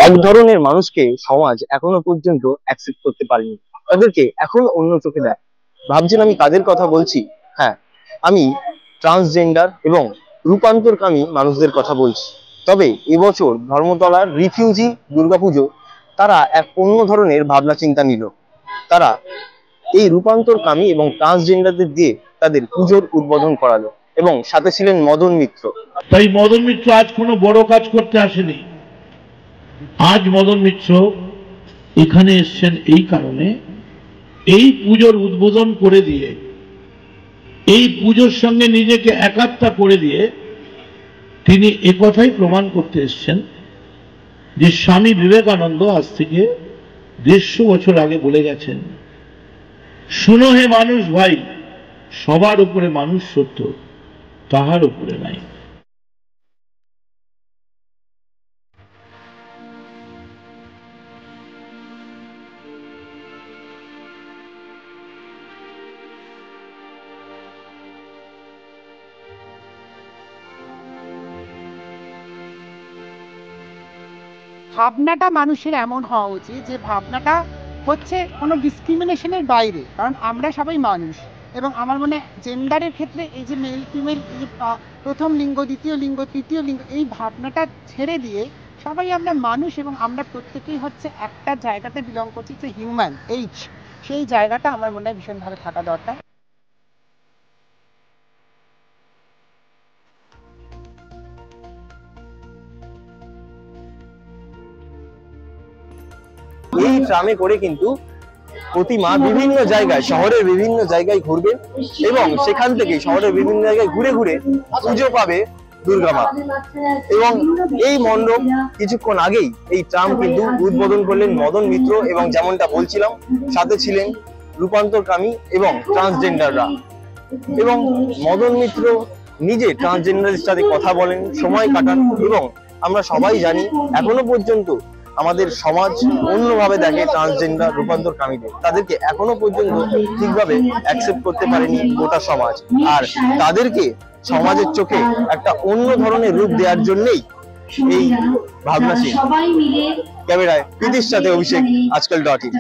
এক ধরনের মানুষকে সমাজ এখনো পর্যন্ত অ্যাকসেপ্ট করতে পারেনি, তাদেরকে এখনো অন্য চোখে দেয়। ভাবছেন আমি কাদের কথা বলছি? হ্যাঁ, আমি ট্রান্সজেন্ডার এবং রূপান্তরকামী মানুষদের কথা বলছি। তবে এবছর ধর্মতলার রিফিউজি দুর্গাপুজো তারা এক অন্য ধরনের ভাবনা চিন্তা নিল। তারা এই রূপান্তরকামী এবং ট্রান্সজেন্ডারদের দিয়ে তাদের পুজোর উদ্বোধন করালো এবং সাথে ছিলেন মদন মিত্র। তাই মদন মিত্র আজ কোনো বড় কাজ করতে আসেনি। আজ মদন মিত্র এখানে এসছেন এই কারণে, এই পুজোর উদ্বোধন করে দিয়ে, এই পুজোর সঙ্গে নিজেকে একাত্মা করে দিয়ে তিনি একথাই প্রমাণ করতে এসছেন যে স্বামী বিবেকানন্দ আজ থেকে 150 বছর আগে বলে গেছেন, শুনো হে মানুষ ভাই, সবার উপরে মানুষ সত্য, তাহার উপরে নাই। ভাবনাটা মানুষের এমন হওয়া উচিত যে ভাবনাটা হচ্ছে কোনো ডিসক্রিমিনেশনের বাইরে, কারণ আমরা সবাই মানুষ। এবং আমার মনে হয় জেন্ডারের ক্ষেত্রে এই যে মেল ফিমেল, প্রথম লিঙ্গ, দ্বিতীয় লিঙ্গ, তৃতীয় লিঙ্গ, এই ভাবনাটা ছেড়ে দিয়ে সবাই আমরা মানুষ এবং আমরা প্রত্যেকেই হচ্ছে একটা জায়গাতে বিলং করছি, যে হিউম্যান এইচ, সেই জায়গাটা আমার মনে হয় ভীষণভাবে থাকা দরকার। এই ট্রামে করে কিন্তু প্রতিমা বিভিন্ন জায়গায়, শহরের বিভিন্ন জায়গায় ঘুরবে এবং সেখান থেকে শহরের বিভিন্ন জায়গায় ঘুরে ঘুরে পুজো পাবে দুর্গা মা। এবং এই মণ্ডপ কিছুক্ষণ আগেই এই ট্রাম কিন্তু উদ্বোধন করলেন মদন মিত্র, এবং যেমনটা বলছিলাম সাথে ছিলেন রূপান্তরকামী এবং ট্রান্সজেন্ডাররা। এবং মদন মিত্র নিজে ট্রান্সজেন্ডারের সাথে কথা বলেন, সময় কাটান, এবং আমরা সবাই জানি এখনো পর্যন্ত আমাদের সমাজ অন্যভাবে দেখে ট্রান্সজেন্ডার রূপান্তরকামীদের, তাদেরকে এখনো পর্যন্ত ঠিকভাবে অ্যাকসেপ্ট করতে পারেনি গোটা সমাজ। আর তাদেরকে সমাজের চোখে একটা অন্য ধরনের রূপ দেওয়ার জন্যই এই ভাবনাশীল। ক্যামেরায় প্রীতির সাথে অভিষেক, আজকাল.in।